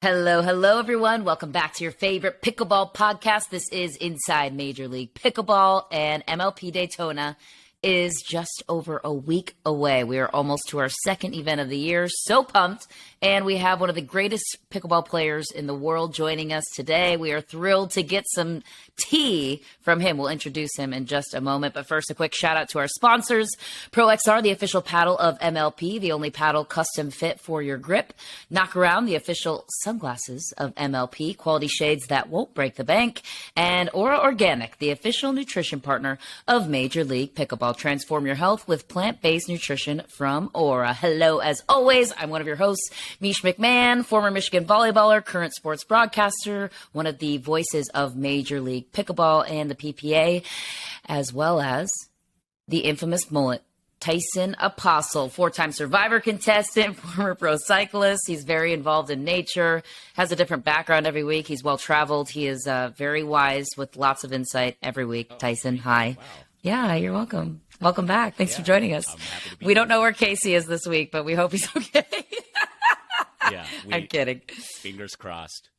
Hello, hello, everyone. Welcome back to your favorite pickleball podcast. This is Inside Major League Pickleball, and MLP Daytona is just over a week away. We are almost to our second event of the year. So pumped. And we have one of the greatest pickleball players in the world joining us today. We are thrilled to get some tea from him. We'll introduce him in just a moment. But first, a quick shout out to our sponsors. Pro XR, the official paddle of MLP, the only paddle custom fit for your grip. Knockaround, the official sunglasses of MLP, quality shades that won't break the bank. And Aura Organic, the official nutrition partner of Major League Pickleball. Transform your health with plant-based nutrition from Aura. Hello, as always, I'm one of your hosts, Mish McMahon, former Michigan volleyballer, current sports broadcaster, one of the voices of Major League Pickleball and the PPA, as well as the infamous mullet, Tyson Apostle, four-time Survivor contestant, former pro cyclist. He's very involved in nature, has a different background every week. He's well-traveled. He is very wise with lots of insight every week. Tyson, hi. Wow. Yeah, you're welcome. Welcome back. Thanks for joining us. We don't know where Casey is this week, but we hope he's okay. Yeah, I'm kidding. Fingers crossed.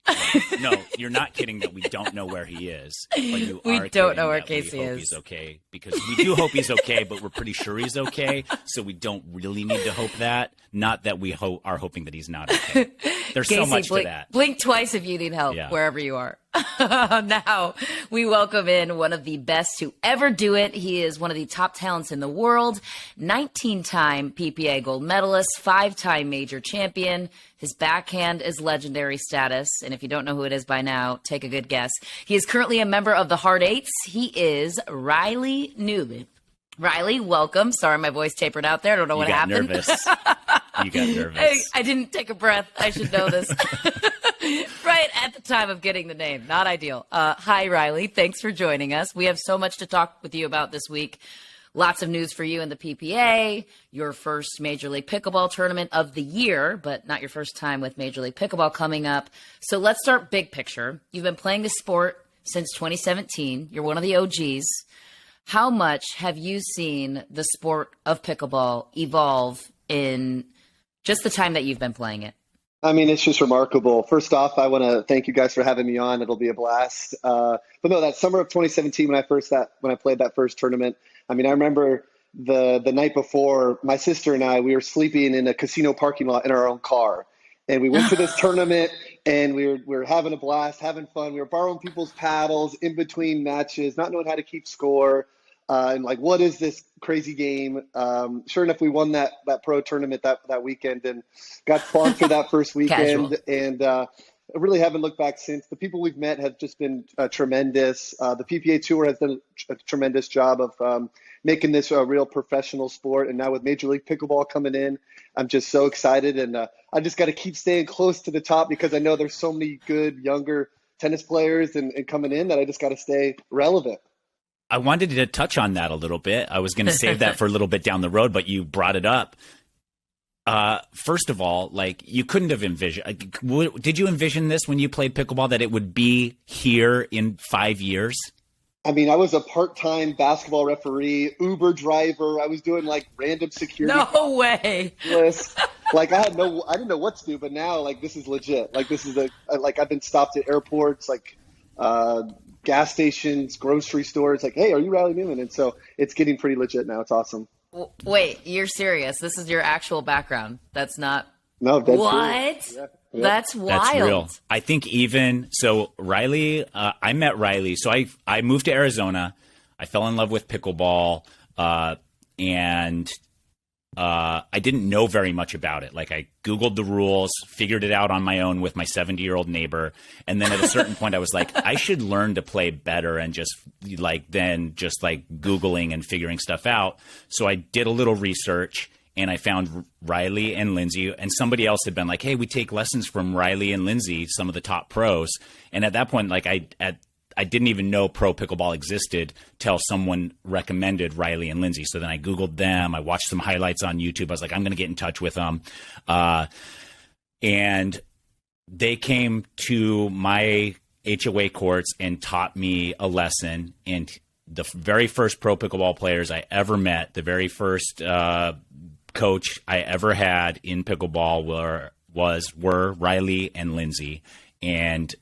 No, you're not kidding that we don't know where he is. But you We are don't know where kidding that Casey we hope is. He's okay, because we do hope he's okay, but we're pretty sure he's okay. So we don't really need to hope that. Not that we are hoping that he's not okay. There's Casey, so much to that. Blink twice if you need help, wherever you are. Now, we welcome in one of the best to ever do it. He is one of the top talents in the world, 19-time PPA gold medalist, 5-time major champion. His backhand is legendary status, and if you don't know who it is by now, take a good guess. He is currently a member of the Hard Eights. He is Riley Newman. Riley, welcome. Sorry, my voice tapered out there. I don't know what happened. Nervous. You got nervous. I didn't take a breath. I should know this. Right at the time of getting the name. Not ideal. Hi, Riley. Thanks for joining us. We have so much to talk with you about this week. Lots of news for you in the PPA, your first Major League Pickleball tournament of the year, but not your first time with Major League Pickleball coming up. So let's start big picture. You've been playing the sport since 2017. You're one of the OGs. How much have you seen the sport of pickleball evolve in just the time that you've been playing it? I mean, it's just remarkable. First off, I want to thank you guys for having me on. It'll be a blast. But no, that summer of 2017, when I played that first tournament, I mean, I remember the night before, my sister and we were sleeping in a casino parking lot in our own car. And we went to this tournament, and we were having a blast, having fun. We were borrowing people's paddles in between matches, not knowing how to keep score. And like, what is this crazy game? Sure enough, we won that pro tournament that weekend and got sponsored that first weekend. And I really haven't looked back since. The people we've met have just been tremendous. The PPA Tour has done a tremendous job of making this a real professional sport. And now with Major League Pickleball coming in, I'm just so excited. And I just got to keep staying close to the top, because I know there's so many good younger tennis players and coming in that I just got to stay relevant. I wanted to touch on that a little bit. I was going to save that for a little bit down the road, but you brought it up. First of all, like, you couldn't have envisioned. Did you envision this when you played pickleball, that it would be here in 5 years? I mean, I was a part-time basketball referee, Uber driver. I was doing like random security. No way. Like I didn't know what to do, but now like this is legit. Like this is I've been stopped at airports, like gas stations, grocery stores. Like, hey, are you Riley Newman? And so it's getting pretty legit now. It's awesome. Wait, you're serious? This is your actual background? That's not. No, that's what? Yeah. That's wild. That's real. I think Riley, I met Riley. So I moved to Arizona. I fell in love with pickleball, and I didn't know very much about it. Like, I Googled the rules, figured it out on my own with my 70-year-old neighbor. And then at a certain point I was like, I should learn to play better, and just Googling and figuring stuff out. So I did a little research, and I found Riley and Lindsay, and somebody else had been like, hey, we take lessons from Riley and Lindsay, some of the top pros. And at that point, like, I didn't even know pro pickleball existed till someone recommended Riley and Lindsay. So then I Googled them. I watched some highlights on YouTube. I was like, I'm going to get in touch with them. And they came to my HOA courts and taught me a lesson. And the very first pro pickleball players I ever met, the very first coach I ever had in pickleball were Riley and Lindsay. And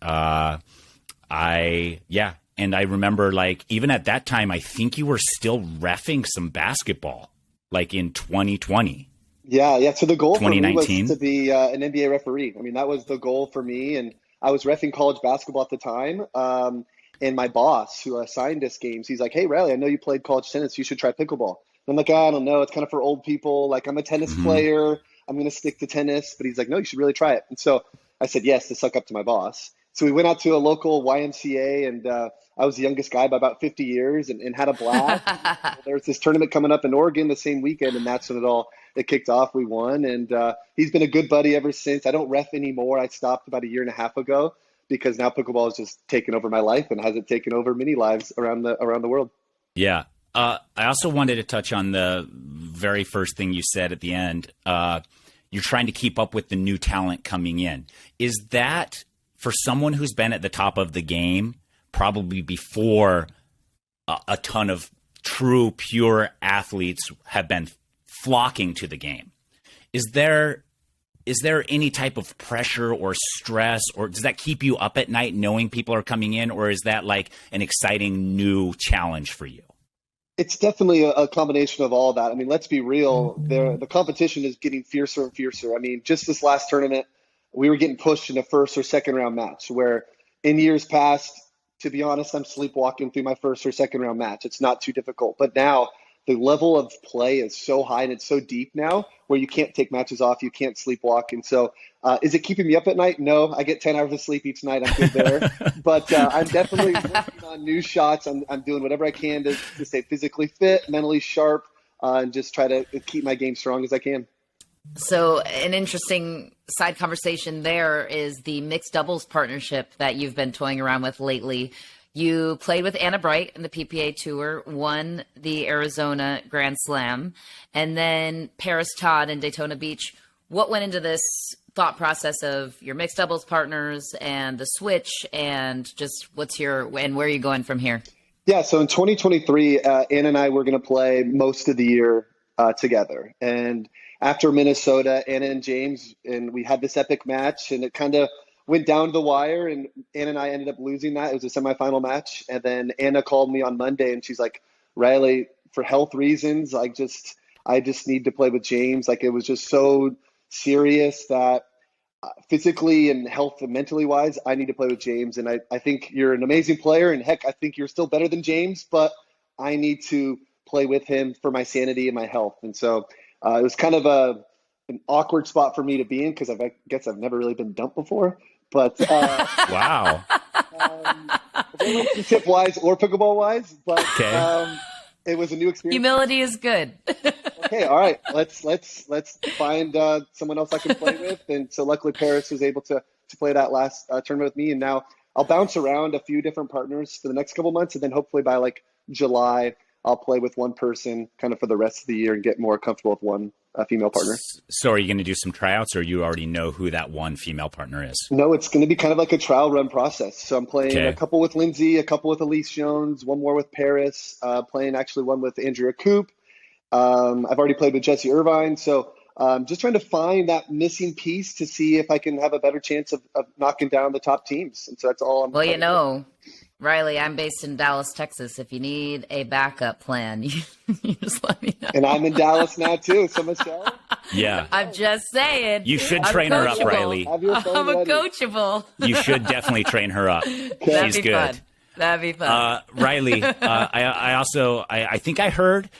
and I remember, like, even at that time, I think you were still reffing some basketball, like in 2020. Yeah. So the goal for me was 2019. to be an NBA referee. I mean, that was the goal for me. And I was reffing college basketball at the time. And my boss, who assigned us games, he's like, "Hey, Riley, I know you played college tennis. You should try pickleball." And I'm like, "I don't know. It's kind of for old people. Like, I'm a tennis player. I'm going to stick to tennis." But he's like, "No, you should really try it." And so I said yes to suck up to my boss. So we went out to a local YMCA, and I was the youngest guy by about 50 years and had a blast. There was this tournament coming up in Oregon the same weekend, and that's when it kicked off. We won, and he's been a good buddy ever since. I don't ref anymore. I stopped about a year and a half ago because now pickleball has just taken over my life and hasn't taken over many lives around the world. Yeah. I also wanted to touch on the very first thing you said at the end. You're trying to keep up with the new talent coming in. Is that, for someone who's been at the top of the game, probably before a ton of true, pure athletes have been flocking to the game, is there any type of pressure or stress, or does that keep you up at night knowing people are coming in, or is that like an exciting new challenge for you? It's definitely a combination of all that. I mean, let's be real. The competition is getting fiercer and fiercer. I mean, just this last tournament, we were getting pushed in a first or second round match, where in years past, to be honest, I'm sleepwalking through my first or second round match. It's not too difficult. But now the level of play is so high and it's so deep now where you can't take matches off. You can't sleepwalk. And so is it keeping me up at night? No, I get 10 hours of sleep each night. I'm good there. But I'm definitely working on new shots. I'm doing whatever I can to stay physically fit, mentally sharp, and just try to keep my game strong as I can. So an interesting side conversation there is the mixed doubles partnership that you've been toying around with lately. You played with Anna Bright in the PPA Tour, won the Arizona Grand Slam, and then Paris Todd in Daytona Beach. What went into this thought process of your mixed doubles partners and the switch, and just and where are you going from here? Yeah, so in 2023, Anna and I were going to play most of the year together. And after Minnesota, Anna and James, and we had this epic match, and it kind of went down to the wire, and Anna and I ended up losing that. It was a semifinal match. And then Anna called me on Monday, and she's like, "Riley, for health reasons, I just need to play with James." Like, it was just so serious that physically and health and mentally wise, I need to play with James. And I think you're an amazing player, and heck, I think you're still better than James, but I need to play with him for my sanity and my health. And so it was kind of an awkward spot for me to be in, because I guess I've never really been dumped before. But wow, relationship wise or pickleball wise, but okay. It was a new experience. Humility is good. Okay, all right, let's find someone else I can play with. And so luckily Paris was able to play that last tournament with me, and now I'll bounce around a few different partners for the next couple months, and then hopefully by like July I'll play with one person kind of for the rest of the year and get more comfortable with one female partner. So are you going to do some tryouts, or you already know who that one female partner is? No, it's going to be kind of like a trial run process. So I'm playing a couple with Lindsay, a couple with Elise Jones, one more with Paris, playing actually one with Andrea Coop. I've already played with Jesse Irvine. So just trying to find that missing piece to see if I can have a better chance of knocking down the top teams. And so that's all I'm Well, you know, Riley, I'm based in Dallas, Texas. If you need a backup plan, you just let me know. And I'm in Dallas now too. So Michelle? Yeah. I'm just saying. You should train her up, Riley. I'm a coachable. You should definitely train her up. That'd She's be good. Fun. That'd be fun. Riley, I think I heard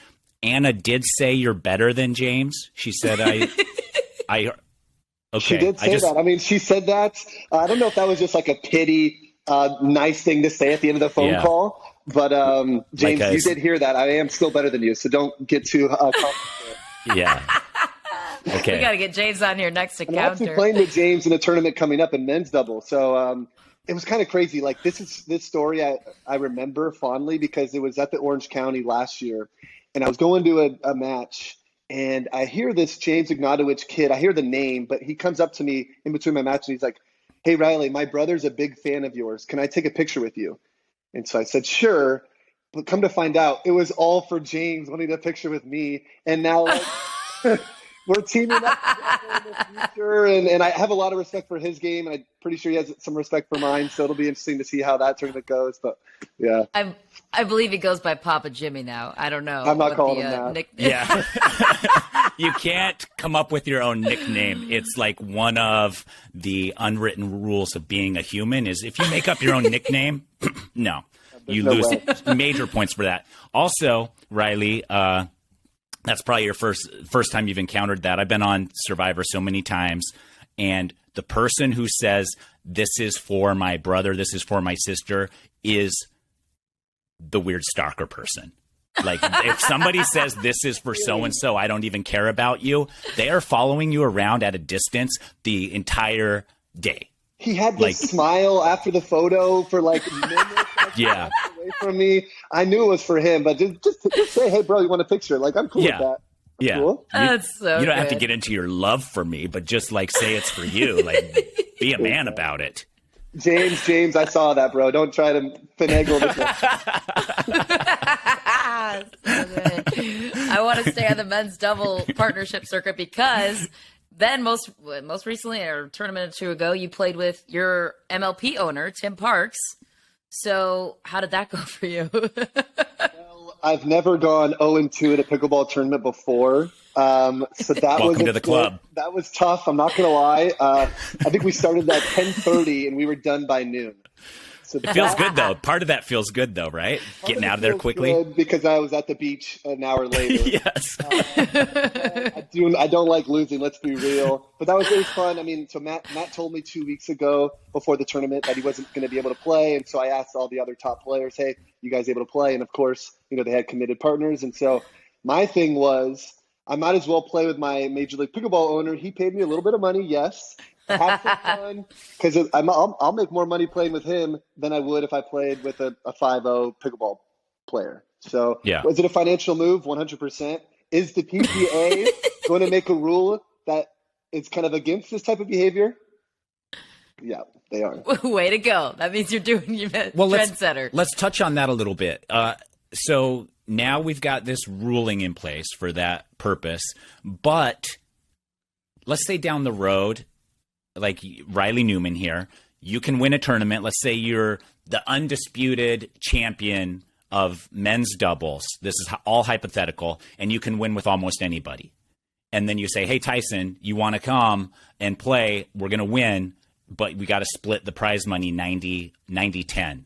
Anna did say you're better than James. She said okay. She did say that. I mean, she said that. I don't know if that was just like a pity, nice thing to say at the end of the phone call. But James, you did hear that. I am still better than you, so don't get too confident. Yeah. Okay. We got to get James on here next to I'm counter. actually playing with James in a tournament coming up in men's double. So it was kind of crazy. Like this story I remember fondly because it was at the Orange County last year, and I was going to a match, and I hear this James Ignatowich kid. I hear the name, but he comes up to me in between my match, and he's like, "Hey, Riley, my brother's a big fan of yours. Can I take a picture with you?" And so I said, "Sure." But come to find out, it was all for James wanting a picture with me. And now we're teaming up together in the future, and I have a lot of respect for his game, and I'm pretty sure he has some respect for mine. So it'll be interesting to see how that tournament goes. But yeah, I believe he goes by Papa Jimmy now. I don't know. I'm not what calling the, him that. Yeah. You can't come up with your own nickname. It's like one of the unwritten rules of being a human is if you make up your own nickname, no, you lose major points for that. Also, Riley, that's probably your first time you've encountered that. I've been on Survivor so many times, and the person who says, this is for my brother, this is for my sister, is the weird stalker person. Like, if somebody says this is for so-and-so, I don't even care about you, they are following you around at a distance the entire day. He had this smile after the photo for like minutes yeah. away from me. I knew it was for him, but just say, hey, bro, you want a picture? Like, I'm cool with that. Yeah. Cool. That's so You don't have to good. get into your love for me, but just like say it's for you. Like, be a man about it. James, I saw that, bro. Don't try to finagle this. So good. I want to stay on the men's double partnership circuit because then most recently, or a tournament or two ago, you played with your MLP owner, Tim Parks. So how did that go for you? Well, I've never gone 0-2 at a pickleball tournament before. So that Welcome to the club. That was tough. I'm not going to lie. I think we started at 10:30 and we were done by noon. So It feels good, though. Part of that feels good, though, right? Getting out of there quickly. Because I was at the beach an hour later. Yes. I don't like losing, let's be real. But that was really fun. I mean, so Matt told me 2 weeks ago before the tournament that he wasn't going to be able to play. And so I asked all the other top players, hey, you guys able to play? And of course, they had committed partners. And so my thing was, I might as well play with my Major League Pickleball owner. He paid me a little bit of money, yes. Have some fun, because I'll make more money playing with him than I would if I played with a 5-0 pickleball player. So was it a financial move? 100%. Is the PPA going to make a rule that is kind of against this type of behavior? Yeah, they are. Way to go. That means you're doing your trendsetter. Let's touch on that a little bit. So now we've got this ruling in place for that purpose. But let's say down the road, like Riley Newman here, you can win a tournament. Let's say you're the undisputed champion of men's doubles. This is all hypothetical, and you can win with almost anybody. And then you say, hey, Tyson, you want to come and play? We're going to win, but we got to split the prize money 90-10.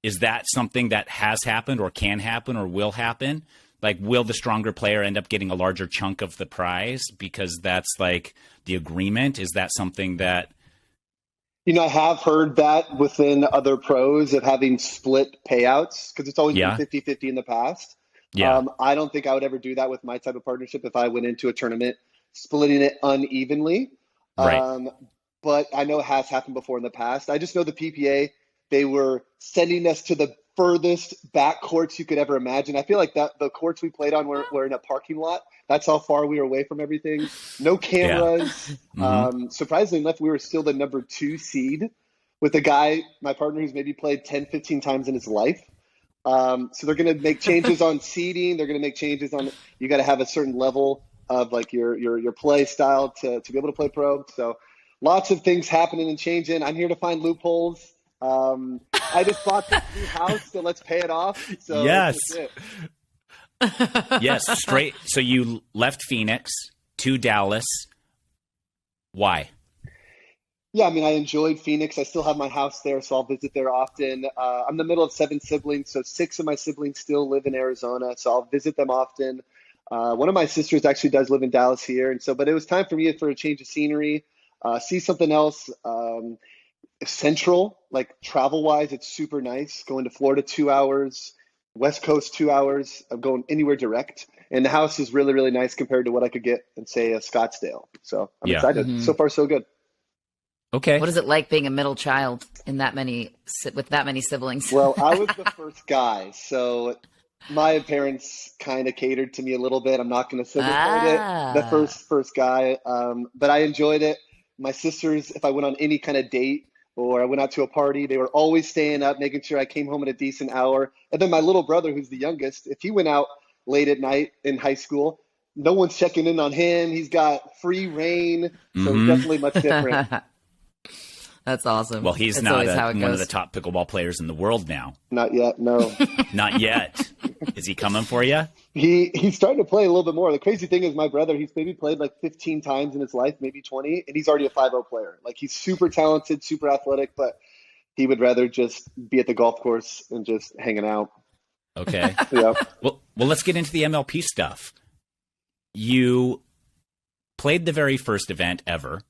Is that something that has happened or can happen or will happen? Like, will the stronger player end up getting a larger chunk of the prize because that's like the agreement? Is that something that... I have heard that within other pros of having split payouts because it's always been 50-50 in the past. Yeah. I don't think I would ever do that with my type of partnership if I went into a tournament splitting it unevenly. Right. But I know it has happened before in the past. I just know the PPA, they were sending us to the furthest back courts you could ever imagine. I feel like that the courts we played on were in a parking lot. That's how far we were away from everything. No cameras. Yeah. Surprisingly enough, we were still the number 2 seed with a guy, my partner, who's maybe played 10, 15 times in his life. So they're going to make changes on seeding. They're going to make changes on, you got to have a certain level of like your play style to be able to play pro. So lots of things happening and changing. I'm here to find loopholes. I just bought this new house, so let's pay it off. So yes. Yes, straight. So you left Phoenix to Dallas. Why? Yeah, I mean, I enjoyed Phoenix. I still have my house there, so I'll visit there often. I'm the middle of 7 siblings, so 6 of my siblings still live in Arizona, so I'll visit them often. One of my sisters actually does live in Dallas here, and so, but it was time for me for a change of scenery, see something else. Central, like travel-wise, it's super nice. Going to Florida 2 hours, West Coast 2 hours. I'm going anywhere direct, and the house is really, really nice compared to what I could get in, say, Scottsdale. So I'm excited. Mm-hmm. So far, so good. Okay. What is it like being a middle child with that many siblings? Well, I was the first guy, so my parents kind of catered to me a little bit. I'm not going to sugarcoat it. The first guy, but I enjoyed it. My sisters, if I went on any kind of date or I went out to a party, they were always staying up, making sure I came home at a decent hour. And then my little brother, who's the youngest, if he went out late at night in high school, no one's checking in on him. He's got free reign, so it's definitely much different. That's awesome. Well, he's That's now always how it one goes. of the top pickleball players in the world now. Not yet, no. Not yet. Is he coming for you? He's starting to play a little bit more. The crazy thing is my brother, he's maybe played like 15 times in his life, maybe 20, and he's already a 5-0 player. Like, he's super talented, super athletic, but he would rather just be at the golf course and just hanging out. Okay. Yeah. Well, let's get into the MLP stuff. You played the very first event ever,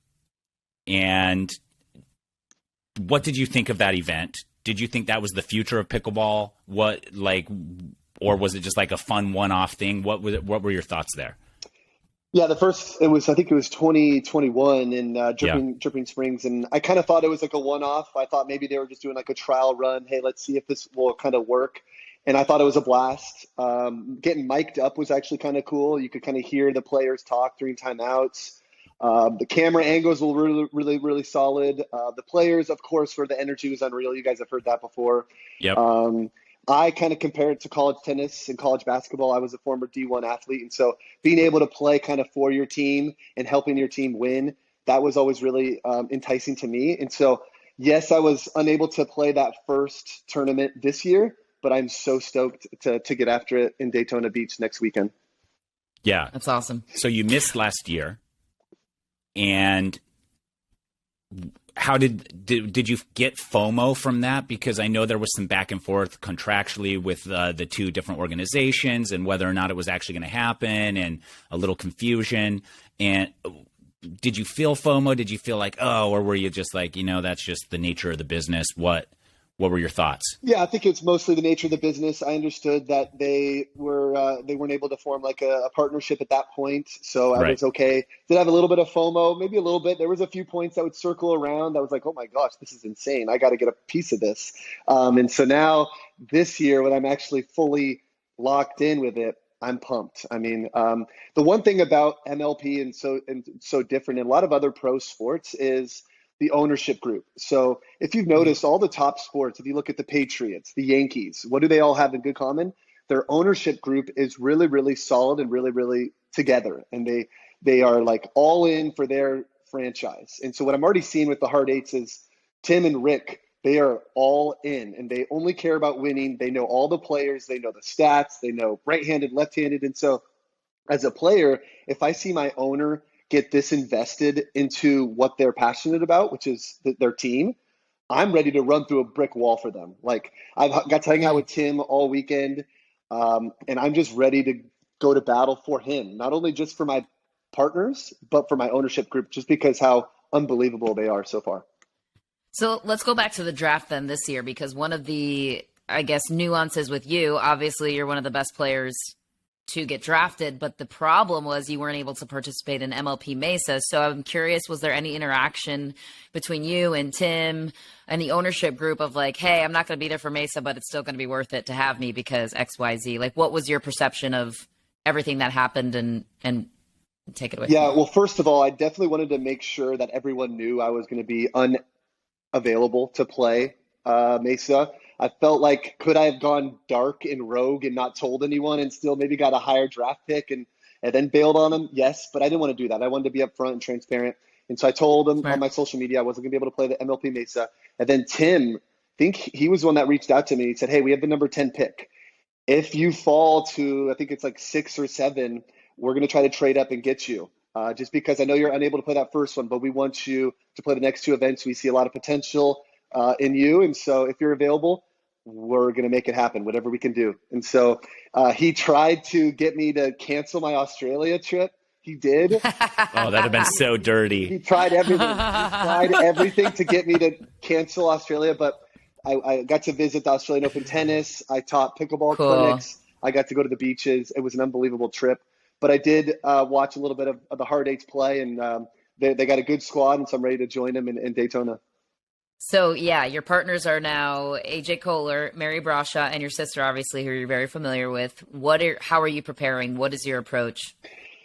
and what did you think of that event? Did you think that was the future of pickleball? Or was it just like a fun one-off thing? What were your thoughts there? Yeah, I think it was 2021 in Dripping Springs, and I kind of thought it was like a one-off. I thought maybe they were just doing like a trial run. Hey, let's see if this will kind of work. And I thought it was a blast. Getting mic'd up was actually kind of cool. You could kind of hear the players talk during timeouts. The camera angles were really, really, really solid. The players, of course, the energy was unreal. You guys have heard that before. Yep. I kind of compare it to college tennis and college basketball. I was a former D1 athlete. And so being able to play kind of for your team and helping your team win, that was always really enticing to me. And so, yes, I was unable to play that first tournament this year, but I'm so stoked to get after it in Daytona Beach next weekend. Yeah. That's awesome. So you missed last year. And how did you get FOMO from that? Because I know there was some back and forth contractually with the two different organizations and whether or not it was actually going to happen, and a little confusion. And did you feel FOMO? Did you feel like, or were you just like, that's just the nature of the business? What were your thoughts? Yeah, I think it's mostly the nature of the business. I understood that they weren't able to form like a partnership at that point, so I was okay. Did have a little bit of FOMO, maybe a little bit. There was a few points that would circle around. I was like, oh my gosh, this is insane. I got to get a piece of this. And so now this year, when I'm actually fully locked in with it, I'm pumped. I mean, the one thing about MLP and so different in a lot of other pro sports is the ownership group. So if you've noticed all the top sports, if you look at the Patriots, the Yankees, what do they all have in good common? Their ownership group is really, really solid and really, really together. And they are like all in for their franchise. And so what I'm already seeing with the Hard Eights is Tim and Rick, they are all in and they only care about winning. They know all the players, they know the stats, they know right-handed, left-handed. And so as a player, if I see my owner get this invested into what they're passionate about, which is their team, I'm ready to run through a brick wall for them. Like, I've got to hang out with Tim all weekend, and I'm just ready to go to battle for him, not only just for my partners, but for my ownership group, just because how unbelievable they are so far. So let's go back to the draft then this year, because one of the, I guess, nuances with you, obviously you're one of the best players to get drafted, but the problem was you weren't able to participate in MLP Mesa. So I'm curious, was there any interaction between you and Tim and the ownership group of like, hey, I'm not going to be there for Mesa, but it's still going to be worth it to have me because XYZ? Like, what was your perception of everything that happened, and take it away? Yeah, well, first of all, I definitely wanted to make sure that everyone knew I was going to be unavailable to play Mesa. I felt like, could I have gone dark and rogue and not told anyone and still maybe got a higher draft pick and then bailed on them? Yes, but I didn't want to do that. I wanted to be upfront and transparent. And so I told him on my social media I wasn't going to be able to play the MLP Mesa. And then Tim, I think he was the one that reached out to me. He said, hey, we have the number 10 pick. If you fall to, I think it's like 6 or 7, we're going to try to trade up and get you. Just because I know you're unable to play that first one, but we want you to play the next 2 events. We see a lot of potential in you. And so if you're available, we're going to make it happen, whatever we can do. And so he tried to get me to cancel my Australia trip. He did. Oh, that'd have been so dirty. He tried everything to get me to cancel Australia, but I got to visit the Australian Open tennis. I taught pickleball clinics. I got to go to the beaches. It was an unbelievable trip. But I did watch a little bit of the Hard Eights play, and they got a good squad, and so I'm ready to join them in Daytona. So, yeah, your partners are now AJ Kohler, Mary Brasha, and your sister, obviously, who you're very familiar with. How are you preparing? What is your approach?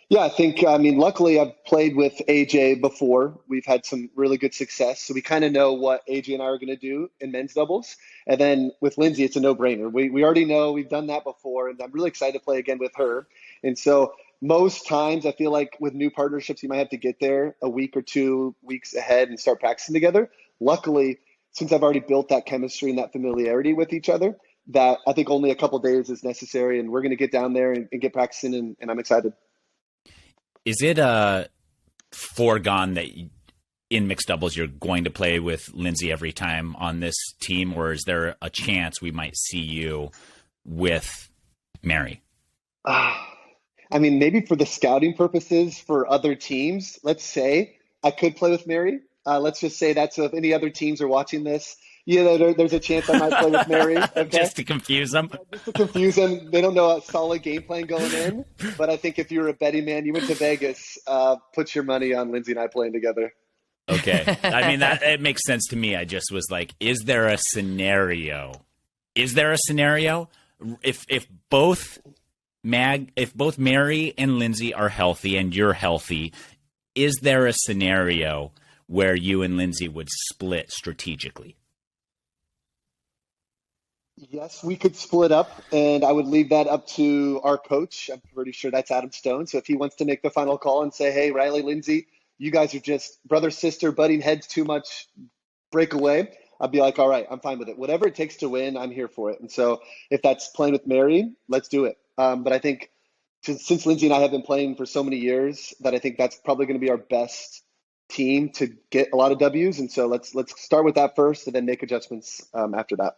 Yeah, I think, luckily I've played with AJ before. We've had some really good success. So we kind of know what AJ and I are going to do in men's doubles. And then with Lindsay, it's a no-brainer. We already know we've done that before, and I'm really excited to play again with her. And so most times I feel like with new partnerships, you might have to get there a week or 2 weeks ahead and start practicing together. Luckily, since I've already built that chemistry and that familiarity with each other, that I think only a couple days is necessary, and we're going to get down there and get practicing, and I'm excited. Is it foregone that in mixed doubles you're going to play with Lindsay every time on this team, or is there a chance we might see you with Mary? I mean, maybe for the scouting purposes for other teams, let's say I could play with Mary. Let's just say that, so if any other teams are watching this, there's a chance I might play with Mary. Okay? Just to confuse them? Just to confuse them. They don't know a solid game plan going in. But I think if you're a betting man, you went to Vegas, put your money on Lindsay and I playing together. Okay. I mean, it makes sense to me. I just was like, is there a scenario? If both Mary and Lindsay are healthy and you're healthy, is there a scenario where you and Lindsay would split strategically? Yes, we could split up, and I would leave that up to our coach. I'm pretty sure that's Adam Stone. So if he wants to make the final call and say, hey, Riley, Lindsay, you guys are just brother, sister, butting heads too much, break away, I'd be like, all right, I'm fine with it. Whatever it takes to win, I'm here for it. And so if that's playing with Mary, let's do it. But I think since Lindsay and I have been playing for so many years, that I think that's probably going to be our best team to get a lot of W's. And so let's start with that first and then make adjustments after that.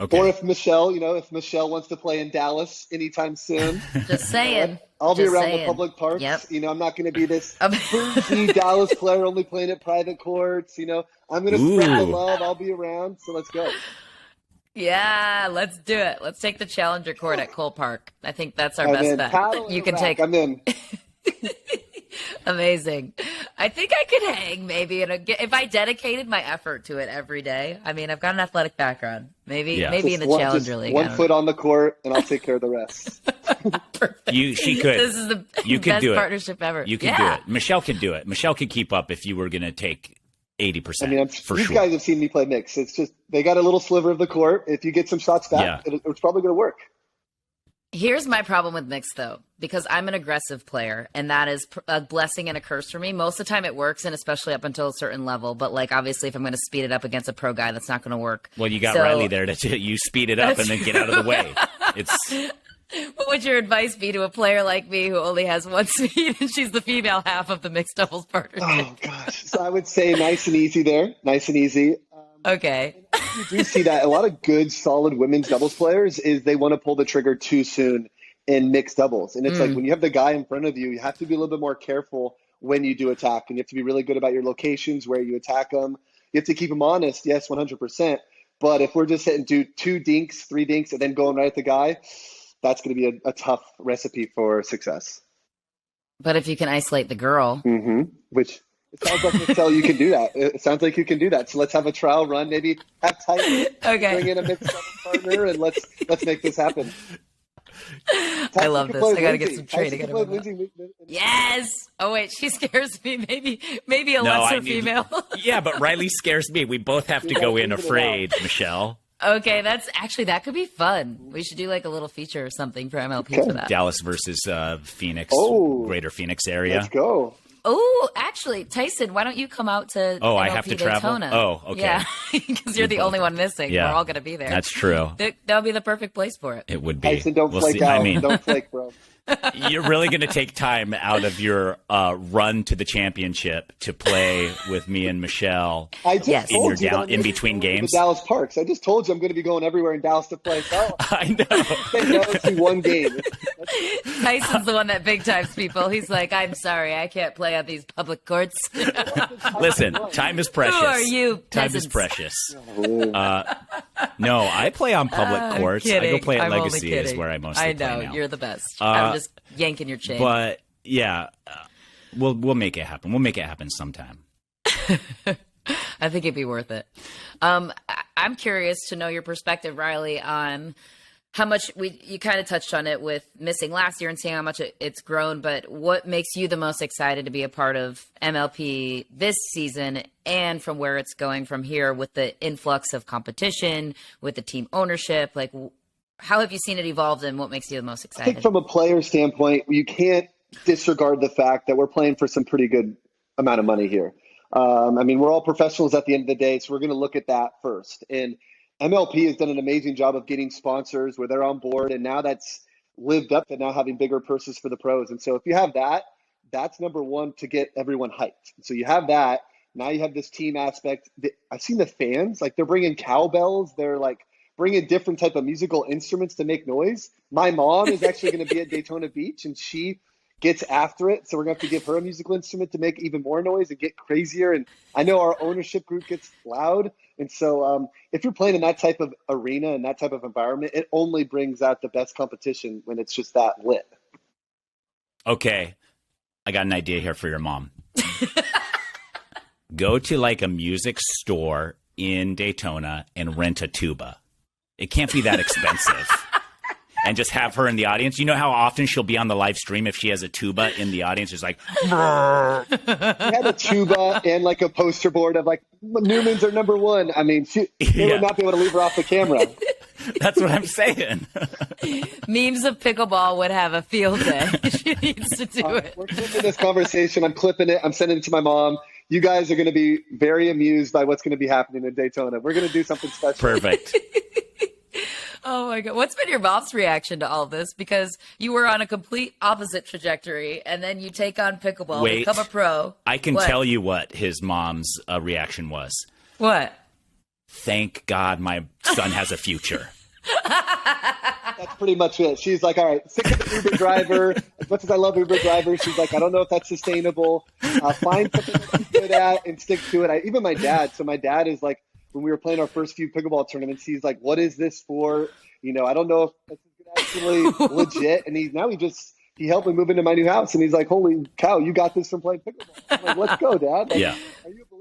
Okay. Or if Michelle wants to play in Dallas anytime soon, just saying, I'll be around the public parks. Yep. I'm not going to be this bougie Dallas player only playing at private courts. I'm going to spread the love. I'll be around. So let's go. Yeah, let's do it. Let's take the Challenger Court at Cole Park. I think that's our best bet. You can take. I'm in. Amazing. I think I could hang maybe if I dedicated my effort to it every day. I mean, I've got an athletic background. Maybe in the Challenger League. One foot on the court, and I'll take care of the rest. Perfect. She could. This is the best partnership ever. You could do it. Michelle could do it. Michelle could keep up if you were going to take 80%. I mean, for these sure. guys have seen me play mix. It's just they got a little sliver of the court. If you get some shots back, it's probably going to work. Here's my problem with mixed, though, because I'm an aggressive player, and that is a blessing and a curse for me. Most of the time it works, and especially up until a certain level. But, obviously, if I'm going to speed it up against a pro guy, that's not going to work. Well, you got Riley there to you speed it up and then get out of the way. What would your advice be to a player like me who only has one speed, and she's the female half of the mixed doubles partnership? Oh, gosh. So I would say nice and easy there. Nice and easy. Okay. You do see that a lot of good, solid women's doubles players is they want to pull the trigger too soon in mixed doubles. And it's like when you have the guy in front of you, you have to be a little bit more careful when you do attack. And you have to be really good about your locations, where you attack them. You have to keep them honest, yes, 100%. But if we're just hitting 2 dinks, 3 dinks, and then going right at the guy, that's going to be a tough recipe for success. But if you can isolate the girl. Which... It sounds like Michelle, you can do that. It sounds like you can do that. So let's have a trial run. Maybe have Tyson bring in a mixed doubles partner, and let's make this happen. I love this. I got to get some training. Yes. Oh wait, she scares me. Maybe a lesser female. Yeah, but Riley scares me. We both have to go in afraid, Michelle. Okay, that could be fun. We should do a little feature or something for MLP for that. Dallas versus Phoenix, Greater Phoenix area. Let's go. Oh, actually, Tyson, why don't you come out to MLP I have to Daytona? travel? Oh, okay. Yeah, because you're the only one missing. Yeah. We're all going to be there. That's true. That would be the perfect place for it. It would be. Tyson, don't flake out. Don't flake, bro. You're really going to take time out of your run to the championship to play with me and Michelle in between games? The Dallas Parks. I just told you I'm going to be going everywhere in Dallas to play. So I know. Let's see one game. Tyson's the one that big times people. He's like, I'm sorry, I can't play on these public courts. Listen, time is precious. Who are you, Time is precious. No, I play on public courts. Kidding. I go play at I'm Legacy is where I mostly play now. I know, you're the best. I'm just yanking your chain. But yeah, we'll make it happen. We'll make it happen sometime. I think it'd be worth it. I'm curious to know your perspective, Riley, on how much you kind of touched on it with missing last year and seeing how much it's grown, but what makes you the most excited to be a part of MLP this season and from where it's going from here with the influx of competition, with the team ownership? how have you seen it evolve, and what makes you the most I excited? think from a player standpoint, you can't disregard the fact that we're playing for some pretty good amount of money here. I mean, we're all professionals at the end of the day, so we're going to look at that first. And MLP has done an amazing job of getting sponsors where they're on board, and now that's lived up to now having bigger purses for the pros. And so if you have that, that's number one to get everyone hyped. So you have that. Now you have this team aspect. I've seen the fans, like they're bringing cowbells. They're like bringing different type of musical instruments to make noise. My mom is actually going to be at Daytona Beach, and she gets after it. So we're going to have to give her a musical instrument to make even more noise and get crazier. And I know our ownership group gets loud. And so if you're playing in that type of arena and that type of environment, it only brings out the best competition when it's just that lit. Okay. I got an idea here for your mom. Go to like a music store in Daytona and rent a tuba. It can't be that expensive. And just have her in the audience. You know how often she'll be on the live stream if she has a tuba in the audience? It's like, We had a tuba and like a poster board of like Newman's are number one. I mean, they would not be able to leave her off the camera. That's what I'm saying. Memes of pickleball would have a field day. She needs to do it. We're clipping this conversation. I'm clipping it. I'm sending it to my mom. You guys are going to be very amused by what's going to be happening in Daytona. We're going to do something special. Perfect. Oh my God. What's been your mom's reaction to all this? Because you were on a complete opposite trajectory, and then you take on pickleball, Wait, become a pro. I can tell you what his mom's reaction was. What? Thank God my son has a future. That's pretty much it. She's like, all right, sick of the Uber driver. As much as I love Uber drivers, she's like, I don't know if that's sustainable. Find something that I'm good at and stick to it. Even my dad. So my dad is like, when we were playing our first few pickleball tournaments, he's like, what is this for? You know, I don't know if this is actually legit. And he helped me move into my new house. And he's like, holy cow, you got this from playing pickleball. I'm like, let's go, Dad. Like, yeah.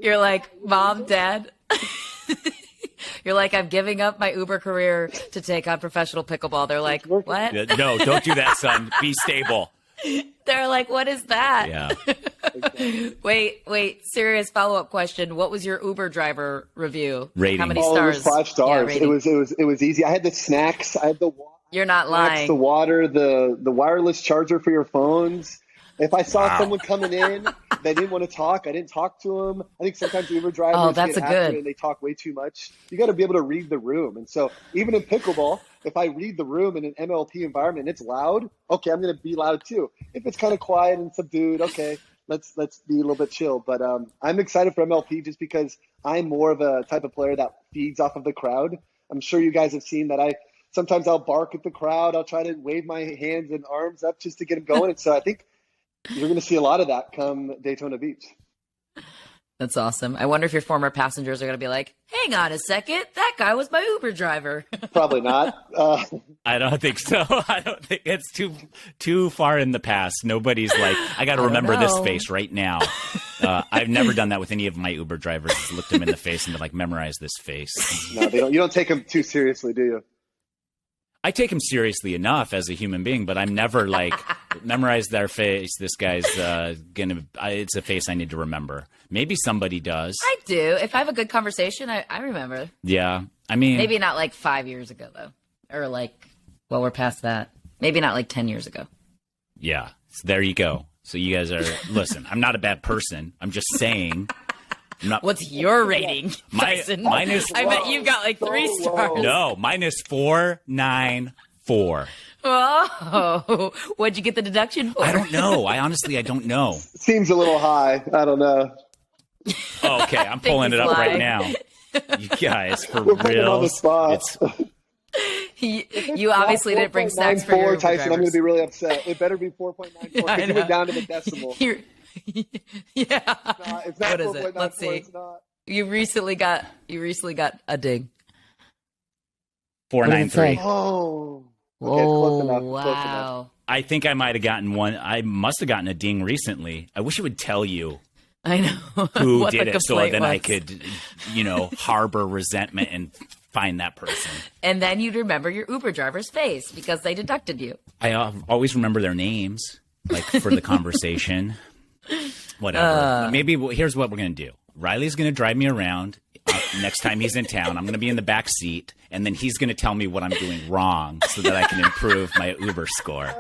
You're like, Mom, Dad. You're like, I'm giving up my Uber career to take on professional pickleball. They're like, what? No, don't do that, son. Be stable. They're like, what is that? Yeah. Wait. Serious follow-up question. What was your Uber driver review? Rating. How many It stars? was 5 stars. Yeah, it was easy. I had the snacks. I had the water. You're not lying. The water, the wireless charger for your phones. If I saw someone coming in, they didn't want to talk. I didn't talk to them. I think sometimes Uber drivers get after it and they talk way too much. You got to be able to read the room. And so even in pickleball, if I read the room in an MLP environment and it's loud, okay, I'm going to be loud too. If it's kind of quiet and subdued, okay, let's be a little bit chill. But I'm excited for MLP just because I'm more of a type of player that feeds off of the crowd. I'm sure you guys have seen that sometimes I'll bark at the crowd. I'll try to wave my hands and arms up just to get them going. And so I think you're going to see a lot of that come Daytona Beach. That's awesome. I wonder if your former passengers are going to be like, hang on a second, that guy was my Uber driver. Probably not. I don't think so. I don't think it's too far in the past. Nobody's like, I got to remember this face right now. I've never done that with any of my Uber drivers. Just looked them in the face and been like, memorize this face. No, they don't. You don't take them too seriously, do you? I take him seriously enough as a human being, but I'm never like, memorize their face. This guy's it's a face I need to remember. Maybe somebody does. I do. If I have a good conversation, I remember. Yeah. I mean, maybe not like 5 years ago, though. Or like, well, we're past that. Maybe not like 10 years ago. Yeah. So there you go. So you guys are, listen, I'm not a bad person. I'm just saying. What's your rating, Tyson? Mine is. I bet you've got like 3 stars. No, mine is 494. Oh, what'd you get the deduction for? I don't know. I don't know. Seems a little high. I don't know. Oh, okay, I'm pulling it up right now. You guys, for We're putting it real. on the spot. You obviously didn't bring snacks for your Tyson, drivers. I'm going to be really upset. It better be 4.94 because you went down to the decimal. Yeah. It's not What is it? Let's see. It's not. You recently got a ding. 493. Oh. Okay, close enough. Wow. Close enough. I think I might have gotten one. I must have gotten a ding recently. I wish it would tell you I know. who What did the it so complaint then I was. could, harbor resentment and find that person. And then you'd remember your Uber driver's face because they deducted you. I always remember their names, like for the conversation. Whatever. Maybe here's what we're going to do. Riley's going to drive me around next time he's in town, I'm going to be in the back seat, and then he's going to tell me what I'm doing wrong so that I can improve my Uber score.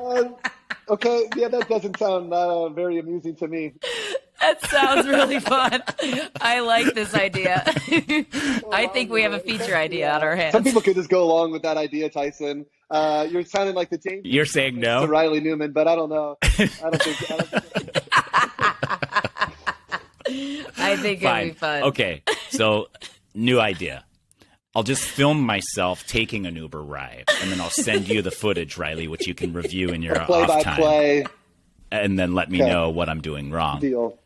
Okay, yeah, that doesn't sound very amusing to me. That sounds really fun. I like this idea. I think we have a feature idea on our hands. Some people could just go along with that idea, Tyson. You're sounding like the James. You're saying no to Riley Newman, but I don't know. I don't think I think it'd be fun. Okay, so new idea. I'll just film myself taking an Uber ride, and then I'll send you the footage, Riley, which you can review in your off time. Play. And then let me know what I'm doing wrong. Deal.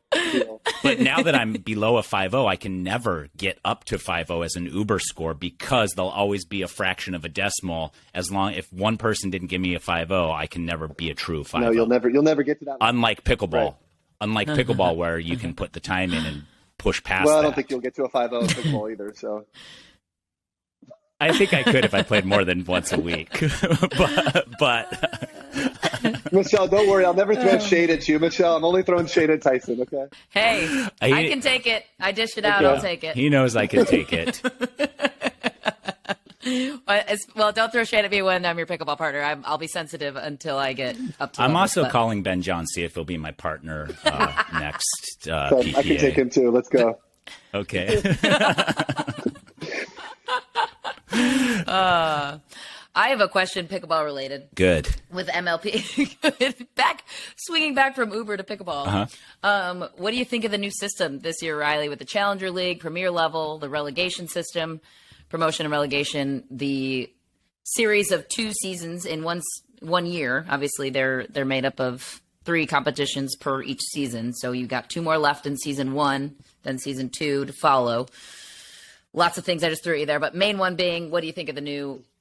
But now that I'm below a 5.0, I can never get up to 5.0 as an Uber score because there'll always be a fraction of a decimal. If one person didn't give me a 5.0, I can never be a true 5.0. No, you'll never get to that. Unlike pickleball. Right. Unlike pickleball, where you can put the time in and push past Well, I that. don't think you'll get to a 5.0 in pickleball either. So I think I could if I played more than once a week. but Michelle, don't worry. I'll never throw shade at you. Michelle, I'm only throwing shade at Tyson, okay? Hey, I can take it. I dish it out. Okay. I'll take it. he knows I can take it. Well, don't throw shade at me when I'm your pickleball partner. I'll be sensitive until I get up to I'm levels, also but- calling Ben John, see if he'll be my partner next So PPA. I can take him too. Let's go. Okay. I have a question, pickleball related, Good. with MLP. Swinging back from Uber to pickleball. What do you think of the new system this year, Riley, with the Challenger League, Premier Level, the relegation system, promotion and relegation, the series of 2 seasons in one year? Obviously, they're made up of 3 competitions per each season, so you've got 2 more left in season 1, then season 2 to follow. Lots of things I just threw at you there, but main one being, what do you think of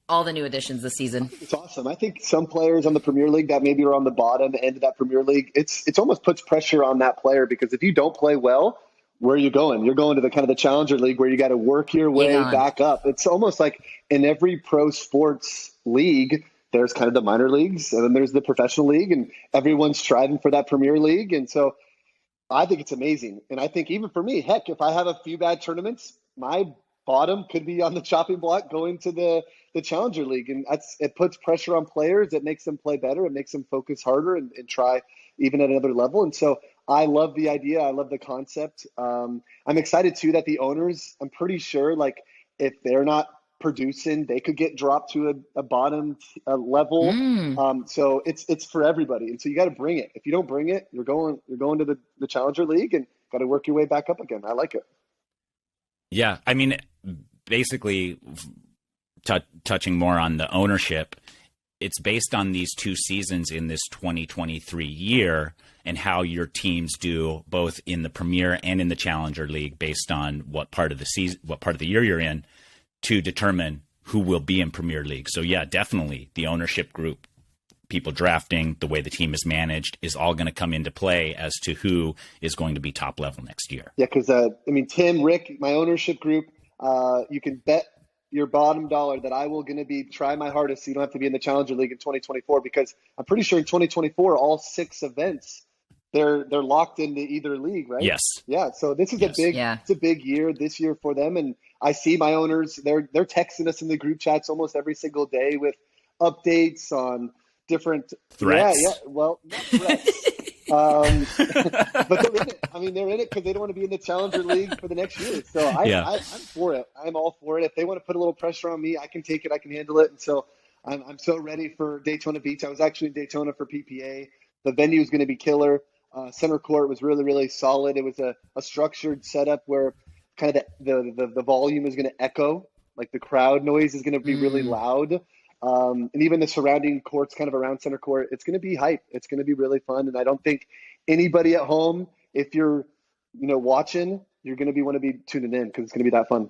all the new additions this season? It's awesome. I think some players on the Premier League that maybe are on the bottom end of that Premier League, it's almost puts pressure on that player, because if you don't play well, where are you going? You're going to the kind of the Challenger League where you got to work your way back up. It's almost like in every pro sports league, there's kind of the minor leagues, and then there's the professional league, and everyone's striving for that Premier League. And so I think it's amazing. And I think even for me, heck, if I have a few bad tournaments, my bottom could be on the chopping block going to the Challenger League. And it puts pressure on players. It makes them play better. It makes them focus harder and try even at another level. And so I love the idea. I love the concept. I'm excited too that the owners, I'm pretty sure, like, if they're not producing, they could get dropped to a bottom level. So it's for everybody. And so you got to bring it. If you don't bring it, you're going to the Challenger League and got to work your way back up again. I like it. Yeah. I mean, basically, touching more on the ownership, it's based on these 2 seasons in this 2023 year and how your teams do both in the Premier and in the Challenger League based on what part of the season, what part of the year you're in, to determine who will be in Premier League. So yeah, definitely the ownership group, people drafting, the way the team is managed is all going to come into play as to who is going to be top level next year. Yeah, because Tim, Rick, my ownership group, you can bet your bottom dollar that I will going to be try my hardest so you don't have to be in the Challenger League in 2024, because I'm pretty sure in 2024 all 6 events they're locked into either league, right? Yes. Yeah. So this is it's a big year this year for them, and I see my owners they're texting us in the group chats almost every single day with updates on different threats. Yeah. Well, not threats. But they're in it. I mean, they're in it because they don't want to be in the Challenger League for the next year. So I'm for it. I'm all for it. If they want to put a little pressure on me, I can take it. I can handle it. And so I'm so ready for Daytona Beach. I was actually in Daytona for PPA. The venue is going to be killer. Center court was really, really solid. It was a structured setup where kind of the volume is going to echo, like the crowd noise is going to be really loud. And even the surrounding courts kind of around center court, it's going to be hype. It's going to be really fun. And I don't think anybody at home, if you're, watching, you're going to want to be tuning in because it's going to be that fun.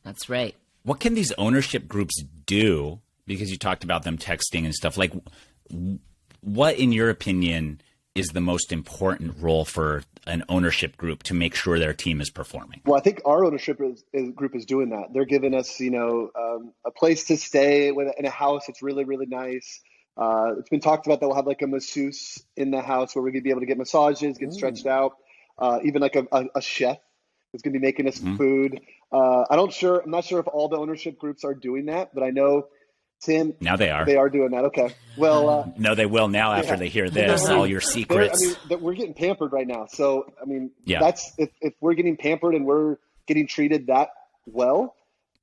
That's right. What can these ownership groups do? Because you talked about them texting and stuff. Like, what, in your opinion, is the most important role for an ownership group to make sure their team is performing? Well, I think our ownership group is doing that. They're giving us, a place to stay in a house. It's really, really nice. It's been talked about that we'll have like a masseuse in the house where we're going to be able to get massages, get stretched out, even like a chef is going to be making us some food. I'm not sure if all the ownership groups are doing that, but I know Tim. Now they are. They are doing that. Okay. Well, no, they will now after they hear this, all your secrets. We're getting pampered right now. So, yeah. That's if we're getting pampered and we're getting treated that well,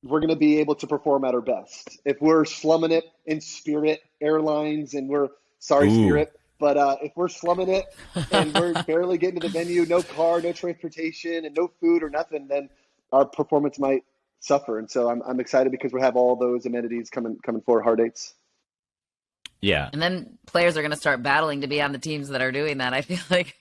we're going to be able to perform at our best. If we're slumming it in Spirit Airlines and we're sorry, Spirit, but if we're slumming it and we're barely getting to the venue, no car, no transportation, and no food or nothing, then our performance might suffer. And so I'm excited because we have all those amenities coming for hard eights. Yeah. And then players are going to start battling to be on the teams that are doing that. I feel like,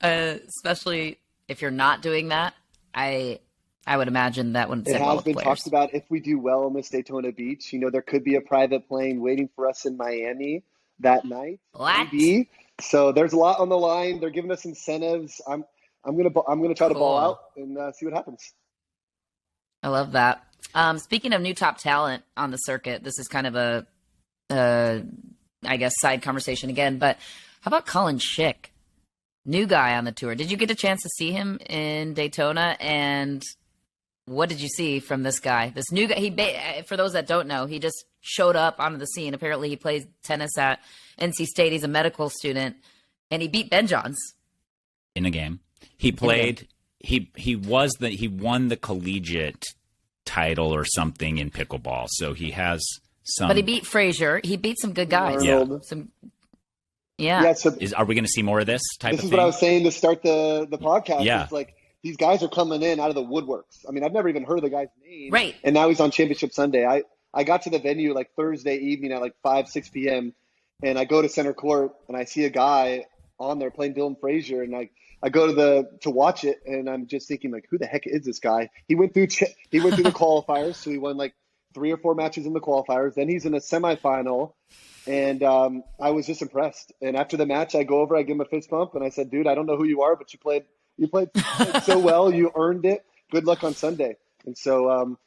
especially if you're not doing that, I would imagine that wouldn't sit well with players. It has been talked about if we do well in this Daytona Beach, there could be a private plane waiting for us in Miami that night. What? Maybe. So there's a lot on the line. They're giving us incentives. I'm gonna try to ball out and see what happens. I love that. Speaking of new top talent on the circuit, this is kind of I guess, side conversation again, but how about Colin Schick? New guy on the tour. Did you get a chance to see him in Daytona? And what did you see from this guy? This new guy, for those that don't know, he just showed up onto the scene. Apparently he plays tennis at NC State. He's a medical student, and he beat Ben Johns. In a game. He played, he won the collegiate title or something in pickleball. So he has some. But he beat Frazier. He beat some good guys. Yeah. So are we going to see more of this type of thing? This is what I was saying to start the podcast. Yeah. It's like these guys are coming in out of the woodworks. I've never even heard of the guy's name. Right. And now he's on Championship Sunday. I got to the venue like Thursday evening at like 6 p.m. And I go to center court and I see a guy on there playing Dylan Frazier. And I go to watch it and I'm just thinking like, who the heck is this guy? He went through the qualifiers. So he won like 3 or 4 matches in the qualifiers. Then he's in a semifinal. And I was just impressed. And after the match, I go over, I give him a fist bump, and I said, "Dude, I don't know who you are, but you played so well. You earned it. Good luck on Sunday." And so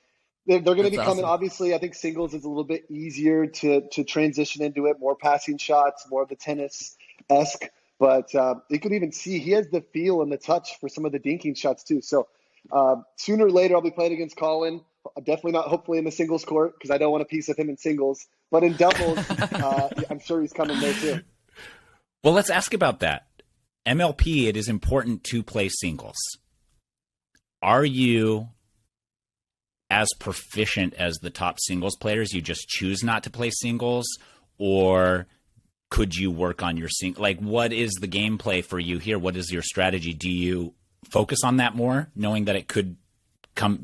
they're going to be coming. Awesome. Obviously, I think singles is a little bit easier to transition into it. More passing shots, more of the tennis-esque. But you could even see he has the feel and the touch for some of the dinking shots too. So sooner or later, I'll be playing against Colin. Definitely not hopefully in the singles court because I don't want a piece of him in singles. But in doubles, I'm sure he's coming there too. Well, let's ask about that. MLP, it is important to play singles. Are you as proficient as the top singles players? You just choose not to play singles? Or could you work on your like, what is the gameplay for you here? What is your strategy? Do you focus on that more, knowing that it could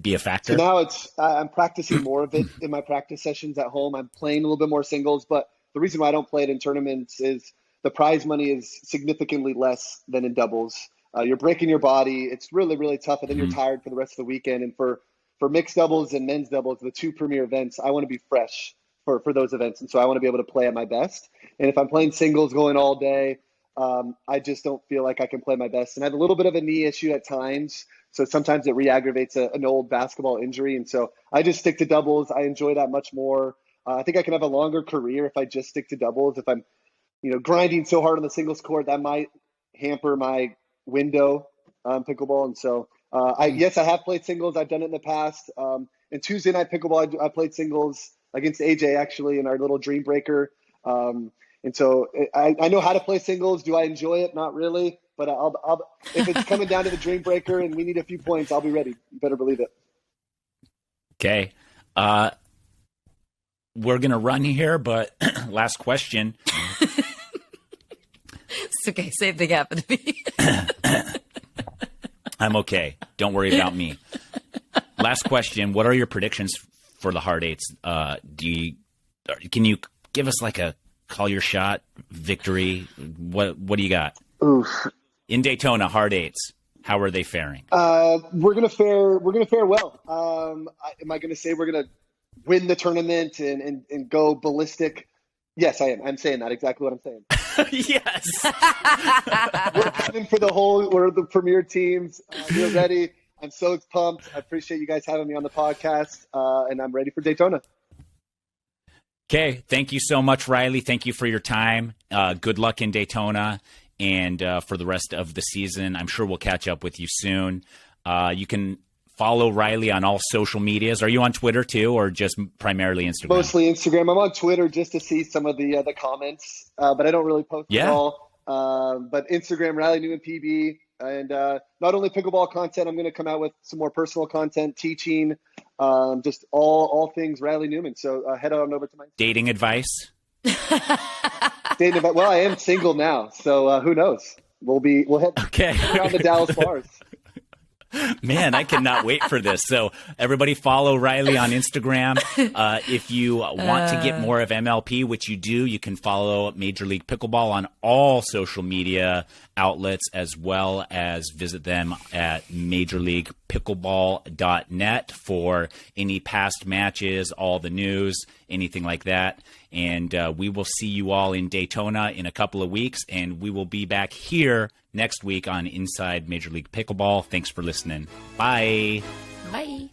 be a factor? So now I'm practicing more of it in my practice sessions at home. I'm playing a little bit more singles, but the reason why I don't play it in tournaments is the prize money is significantly less than in doubles. You're breaking your body. It's really, really tough, and then you're tired for the rest of the weekend. And for mixed doubles and men's doubles, the 2 premier events, I want to be fresh for those events. And so I want to be able to play at my best. And if I'm playing singles going all day, I just don't feel like I can play my best. And I have a little bit of a knee issue at times. So sometimes it re-aggravates an old basketball injury. And so I just stick to doubles. I enjoy that much more. I think I can have a longer career if I just stick to doubles. If I'm, grinding so hard on the singles court, that might hamper my window on pickleball. And so, I have played singles. I've done it in the past. And Tuesday night pickleball, I played singles against AJ actually in our little Dream Breaker. And so I know how to play singles. Do I enjoy it? Not really. But I'll if it's coming down to the Dream Breaker and we need a few points, I'll be ready. You better believe it. Okay. We're going to run here, but last question. It's okay. Same thing happened to me. I'm okay. Don't worry about me. Last question. What are your predictions for the hard eights? Can you give us like a call your shot victory? What do you got? Oof. In Daytona, hard eights, how are they faring? We're gonna fare well. Am I gonna say we're gonna win the tournament and go ballistic? Yes, I am. I'm saying that exactly what I'm saying. Yes. We're coming for we're the premier teams. We're ready. I'm so pumped. I appreciate you guys having me on the podcast, and I'm ready for Daytona. Okay. Thank you so much, Riley. Thank you for your time. Good luck in Daytona and for the rest of the season. I'm sure we'll catch up with you soon. You can follow Riley on all social medias. Are you on Twitter too, or just primarily Instagram? Mostly Instagram. I'm on Twitter just to see some of the comments, but I don't really post at all. But Instagram, Riley Newman PB, and not only pickleball content. I'm going to come out with some more personal content, teaching, just all things Riley Newman. So head on over to my dating advice. Well, I am single now, so who knows? We'll head around the Dallas bars. Man, I cannot wait for this. So everybody follow Riley on Instagram. If you want to get more of MLP, which you do, you can follow Major League Pickleball on all social media outlets, as well as visit them at majorleaguepickleball.net for any past matches, all the news, anything like that. And we will see you all in Daytona in a couple of weeks, and we will be back here next week on Inside Major League Pickleball. Thanks for listening. Bye. Bye.